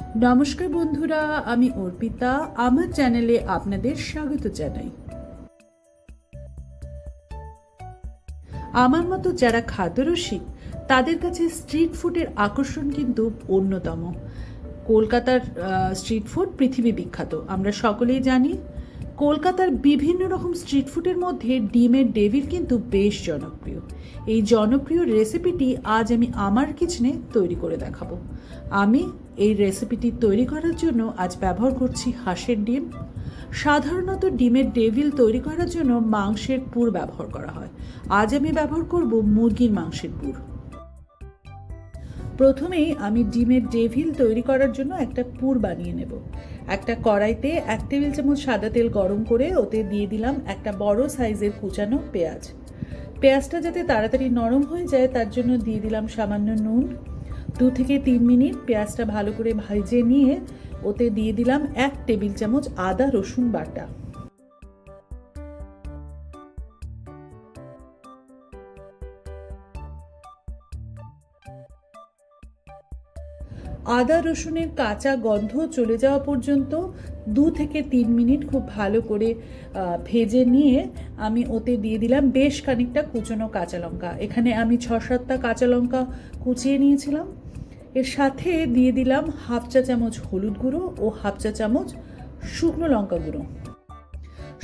নমস্কার বন্ধুরা, আমি অর্পিতা। আমার চ্যানেলে আপনাদের স্বাগত জানাই। আমার মতো যারা খাদ্যরসিক তাদের কাছে স্ট্রিট ফুডের আকর্ষণ কিন্তু অন্যতম। কলকাতার স্ট্রিট ফুড পৃথিবী বিখ্যাত, আমরা সকলেই জানি। কলকাতার বিভিন্ন রকম স্ট্রিট ফুডের মধ্যে ডিমের ডেভিল কিন্তু বেশ জনপ্রিয়। এই জনপ্রিয় রেসিপিটি আজ আমি আমার কিচেনে তৈরি করে দেখাবো। আমি এই রেসিপিটি তৈরি করার জন্য আজ ব্যবহার করছি হাঁসের ডিম। সাধারণত ডিমের ডেভিল তৈরি করার জন্য মাংসের পুর ব্যবহার করা হয়। আজ আমি ব্যবহার করব মুরগির মাংসের পুর। প্রথমেই আমি ডিমের ডেভিল তৈরি করার জন্য একটা পুর বানিয়ে নেব। একটা কড়াইতে 1 টেবিল চামচ সাদা তেল গরম করে ওতে দিয়ে দিলাম একটা বড় সাইজের কুচানো পেঁয়াজ। পেঁয়াজটা যাতে তাড়াতাড়ি নরম হয়ে যায় তার জন্য দিয়ে দিলাম সামান্য নুন। 2 থেকে 3 মিনিট পেঁয়াজটা ভালো করে ভেজে নিয়ে ওতে দিয়ে দিলাম 1 টেবিল চামচ আদা রসুন বাটা। আদা রসুনের কাঁচা গন্ধ চলে যাওয়া পর্যন্ত 2 থেকে 3 মিনিট খুব ভালো করে ভেজে নিয়ে আমি ওতে দিয়ে দিলাম বেশ খানিকটা কুচনো কাঁচা লঙ্কা। এখানে আমি 6-7টা কাঁচা লঙ্কা কুচিয়ে নিয়েছিলাম। এর সাথে দিয়ে দিলাম হাফ চা চামচ হলুদ গুঁড়ো ও হাফ চা চামচ শুকনো লঙ্কা গুঁড়ো।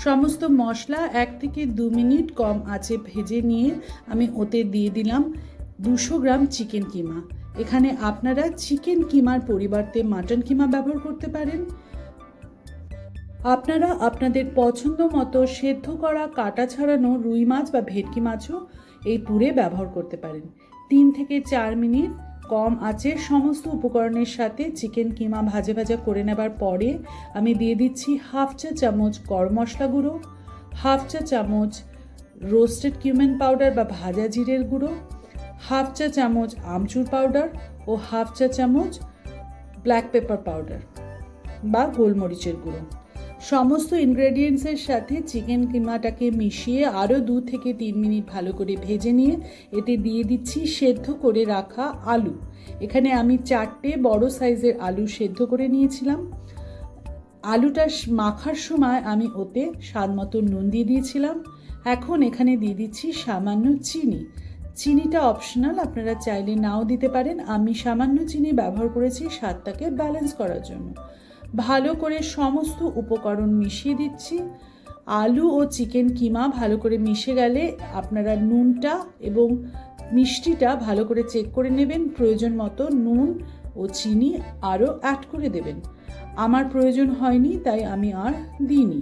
সমস্ত মশলা 1 থেকে 2 মিনিট কম আঁচে ভেজে নিয়ে আমি ওতে দিয়ে দিলাম 200 গ্রাম চিকেন কিমা। এখানে আপনারা চিকেন কিমার পরিবর্তে মাটন কিমা ব্যবহার করতে পারেন। আপনারা আপনাদের পছন্দ মতো সেদ্ধ করা কাটা ছাড়ানো রুই মাছ বা ভেটকি মাছও এই পুরে ব্যবহার করতে পারেন। 3 থেকে 4 মিনিট কম আঁচে সমস্ত উপকরণের সাথে চিকেন কিমা ভাজা ভাজা করে নেবার পরে আমি দিয়ে দিচ্ছি হাফ চা চামচ গরম মশলা গুঁড়ো, হাফ চা চামচ রোস্টেড কিউমিন পাউডার বা ভাজা জিরের গুঁড়ো, হাফ চা চামচ আমচুর পাউডার ও হাফ চা চামচ ব্ল্যাক পেপার পাউডার বা গোলমরিচের গুঁড়ো। সমস্ত ইনগ্রেডিয়েন্টসের সাথে চিকেন কিমাটাকে মিশিয়ে আরও 2 থেকে 3 মিনিট ভালো করে ভেজে নিয়ে এতে দিয়ে দিচ্ছি সেদ্ধ করে রাখা আলু। এখানে আমি 4টে বড় সাইজের আলু সেদ্ধ করে নিয়েছিলাম। আলুটা মাখার সময় আমি ওতে স্বাদ মতো নুন দিয়ে দিয়েছিলাম। এখন এখানে দিয়ে দিচ্ছি সামান্য চিনি। চিনিটা অপশনাল, আপনারা চাইলে নাও দিতে পারেন। আমি সামান্য চিনি ব্যবহার করেছি স্বাদটাকে ব্যালেন্স করার জন্য। ভালো করে সমস্ত উপকরণ মিশিয়ে দিচ্ছি। আলু ও চিকেন কিমা ভালো করে মিশে গেলে আপনারা নুনটা এবং মিষ্টিটা ভালো করে চেক করে নেবেন। প্রয়োজন মতো নুন ও চিনি আরও অ্যাড করে দেবেন। আমার প্রয়োজন হয়নি তাই আমি আর দিইনি।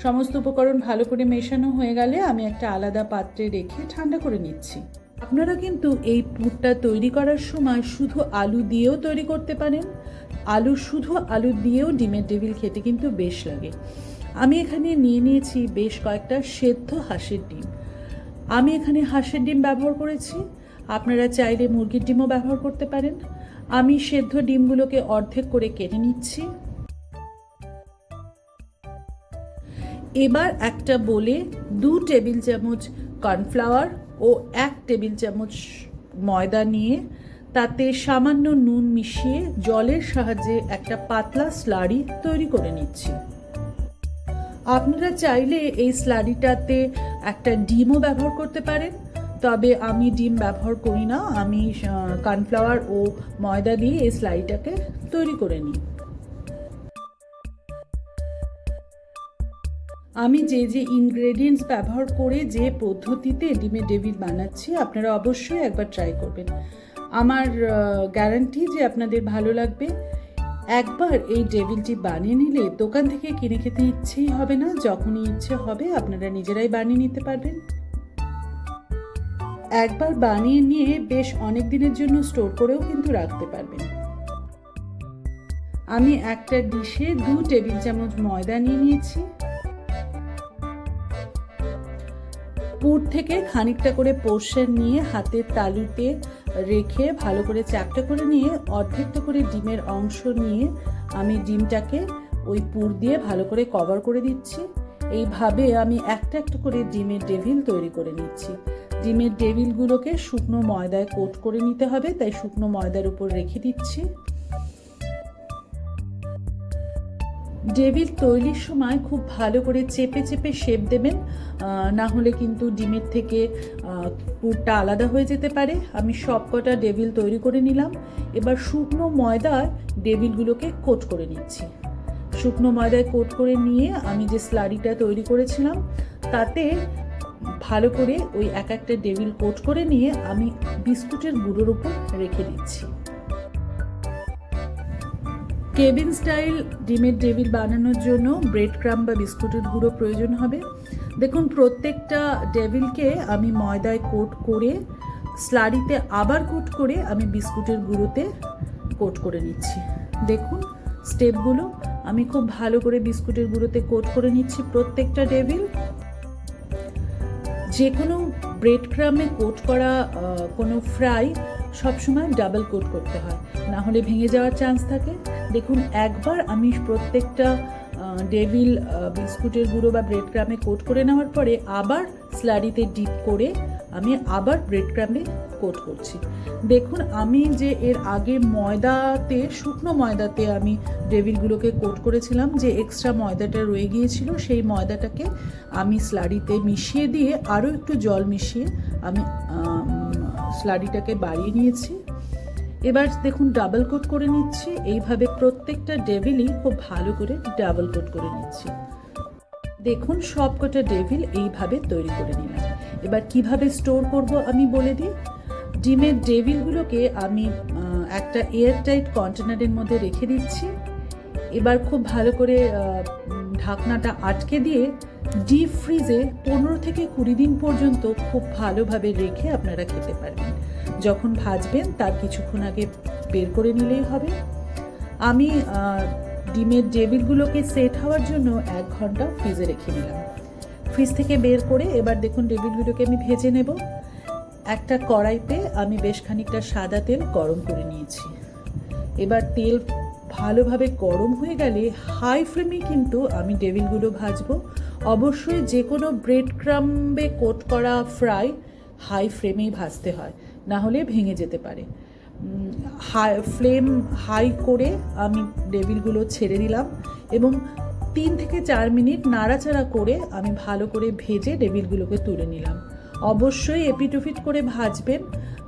সমস্ত উপকরণ ভালো করে মেশানো হয়ে গেলে আমি একটা আলাদা পাত্রে রেখে ঠান্ডা করে নিচ্ছি। আপনারা কিন্তু এই পুরটা তৈরি করার সময় শুধু আলু দিয়েও তৈরি করতে পারেন। শুধু আলু দিয়েও ডিমের ডেভিল খেতে কিন্তু বেশ লাগে। আমি এখানে নিয়ে নিয়েছি বেশ কয়েকটা সেদ্ধ হাঁসের ডিম। আমি এখানে হাঁসের ডিম ব্যবহার করেছি, আপনারা চাইলে মুরগির ডিমও ব্যবহার করতে পারেন। আমি সেদ্ধ ডিমগুলোকে অর্ধেক করে কেটে নিচ্ছি। এবার একটা বলে 2 টেবিল চামচ কর্নফ্লাওয়ার ও 1 টেবিল চামচ ময়দা নিয়ে তাতে সামান্য নুন মিশিয়ে জলের সাহায্যে একটা পাতলা স্লারি তৈরি করে নিচ্ছি। আপনারা চাইলে এই স্লারিটাতে একটা ডিমও ব্যবহার করতে পারেন, তবে আমি ডিম ব্যবহার করি না। আমি কর্নফ্লাওয়ার ও ময়দা দিয়ে এই স্লারিটাকে তৈরি করে নিই। আমি যে যে ইনগ্রেডিয়েন্টস ব্যবহার করে যে পদ্ধতিতে ডিমের ডেভিল বানাচ্ছি আপনারা অবশ্যই একবার ট্রাই করবেন। আমার গ্যারান্টি যে আপনাদের ভালো লাগবে। একবার এই ডেভিলটি বানিয়ে নিলে দোকান থেকে কিনে খেতে ইচ্ছেই হবে না। যখনই ইচ্ছে হবে আপনারা নিজেরাই বানিয়ে নিতে পারবেন। একবার বানিয়ে নিয়ে বেশ অনেক দিনের জন্য স্টোর করেও কিন্তু রাখতে পারবেন। আমি একটা ডিশে 2 টেবিল চামচ ময়দা নিয়ে নিয়েছি। পুর থেকে খানিকটা করে পোর্শন নিয়ে হাতের তালুতে রেখে ভালো করে চ্যাপটা করে নিয়ে অর্ধেকটা করে ডিমের অংশ নিয়ে আমি ডিমটাকে ওই পুর দিয়ে ভালো করে কভার করে দিচ্ছি। এইভাবে আমি একটা একটা করে ডিমের ডেভিল তৈরি করে নিচ্ছি। ডিমের ডেভিলগুলোকে শুকনো ময়দায় কোট করে নিতে হবে, তাই শুকনো ময়দার উপর রেখে দিচ্ছি। ডেভিল তৈরির সময় খুব ভালো করে চেপে চেপে শেপ দেবেন, না হলে কিন্তু ডিমের থেকে পুরটা আলাদা হয়ে যেতে পারে। আমি সব কটা ডেভিল তৈরি করে নিলাম। এবার শুকনো ময়দায় ডেভিলগুলোকে কোট করে নিচ্ছি। শুকনো ময়দায় কোট করে নিয়ে আমি যে স্লারিটা তৈরি করেছিলাম তাতে ভালো করে ওই এক একটা ডেভিল কোট করে নিয়ে আমি বিস্কুটের গুঁড়োর উপর রেখে দিচ্ছি। কেবিন স্টাইল ডিমের ডেভিল বানানোর জন্য ব্রেড ক্রাম্ব বা বিস্কুটের গুঁড়ো প্রয়োজন হবে। দেখুন, প্রত্যেকটা ডেভিলকে আমি ময়দায় কোট করে স্লারিতে আবার কোট করে আমি বিস্কুটের গুঁড়োতে কোট করে নিচ্ছি। দেখুন স্টেপগুলো, আমি খুব ভালো করে বিস্কুটের গুঁড়োতে কোট করে নিচ্ছি প্রত্যেকটা ডেভিল। যে কোনো ব্রেড ক্রামে কোট করা কোনো ফ্রাই সবসময় ডাবল কোট করতে হয়, না হলে ভেঙে যাওয়ার চান্স থাকে। দেখুন, একবার আমি প্রত্যেকটা ডেভিল বিস্কুটের গুঁড়ো বা ব্রেড ক্রামে কোট করে নেওয়ার পরে আবার স্লারিতে ডিপ করে আমি আবার ব্রেড ক্রামে কোট করছি। দেখুন, আমি যে এর আগে ময়দাতে, শুকনো ময়দাতে আমি ডেভিলগুলোকে কোট করেছিলাম, যে এক্সট্রা ময়দাটা রয়ে গিয়েছিল সেই ময়দাটাকে আমি স্লারিতে মিশিয়ে দিয়ে আরও একটু জল মিশিয়ে আমি স্লারিটাকে বাড়িয়ে নিয়েছি। এবার দেখুন ডাবল কোট করে নিচ্ছি। এইভাবে প্রত্যেকটা ডেভিলই খুব ভালো করে ডাবল কোট করে নিচ্ছি। দেখুন সবকটা ডেভিল এইভাবে তৈরি করে নিলাম। এবার কিভাবে স্টোর করব আমি বলে দিই। ডিমের ডেভিলগুলোকে আমি একটা এয়ারটাইট কন্টেনারের মধ্যে রেখে দিচ্ছি। এবার খুব ভালো করে ঢাকনাটা আটকে দিয়ে ডিপ ফ্রিজে 15 থেকে 20 দিন পর্যন্ত খুব ভালোভাবে রেখে আপনারা খেতে পারবেন। যখন ভাজবেন তার কিছুক্ষণ আগে বের করে নিলেই হবে। আমি ডিমের ডেভিলগুলোকে সেট হওয়ার জন্য 1 ঘন্টা ফ্রিজে রেখে নিলাম। ফ্রিজ থেকে বের করে এবার দেখুন ডেভিলগুলোকে আমি ভেজে নেব। একটা কড়াইতে আমি বেশ খানিকটা সাদা তেল গরম করে নিয়েছি। এবার তেল ভালোভাবে গরম হয়ে গেলে হাই ফ্লেমে কিন্তু আমি ডেভিলগুলো ভাজবো। অবশ্যই যে কোনো ব্রেড ক্রাম্বে কোট করা ফ্রাই হাই ফ্লেমেই ভাজতে হয়, না হলে ভেঙে যেতে পারে। ফ্লেম হাই করে আমি ডেভিলগুলো ছেড়ে দিলাম এবং 3 থেকে 4 মিনিট নাড়াচাড়া করে আমি ভালো করে ভেজে ডেভিলগুলোকে তুলে নিলাম। অবশ্যই এপিটোপিট করে ভাজবেন,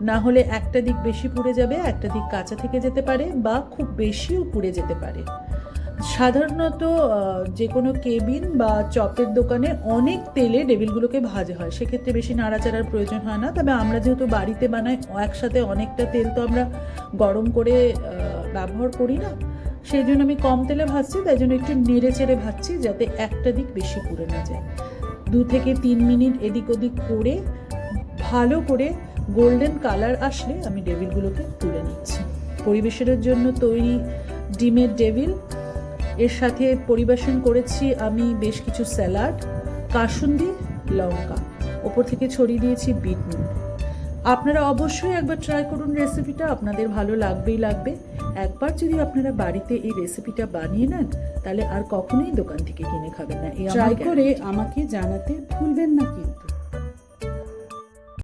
না হলে একটা দিক বেশি পুড়ে যাবে, একটা দিক কাঁচা থেকে যেতে পারে বা খুব বেশিও পুড়ে যেতে পারে। সাধারণত যে কোনো কেবিন বা চপের দোকানে অনেক তেলে ডেভিলগুলোকে ভাজা হয়, সেক্ষেত্রে বেশি নাড়াচাড়ার প্রয়োজন হয় না। তবে আমরা যেহেতু বাড়িতে বানাই, একসাথে অনেকটা তেল তো আমরা গরম করে ব্যবহার করি না, সেই জন্য আমি কম তেলে ভাজছি, তাই জন্য একটু নেড়ে চেড়ে ভাজছি যাতে একটা দিক বেশি পুড়ে না যায়। 2 থেকে 3 মিনিট এদিক ওদিক করে ভালো করে গোল্ডেন কালার আসলে আমি ডেভিলগুলোকে তুলে নিচ্ছি। পরিবেশনের জন্য তৈরি ডিমের ডেভিল। এর সাথে পরিবেশন করেছি আমি বেশ কিছু স্যালাড, কাসুন্দি, লঙ্কা, ওপর থেকে ছড়িয়ে দিয়েছি বিট নুন। আপনারা অবশ্যই একবার ট্রাই করুন রেসিপিটা, আপনাদের ভালো লাগবেই লাগবে। একবার যদি আপনারা বাড়িতে এই রেসিপিটা বানিয়ে নেন তাহলে আর কখনোই দোকান থেকে কিনে খাবেন না। ট্রাই করে আমাকে জানাতে ভুলবেন না কিন্তু।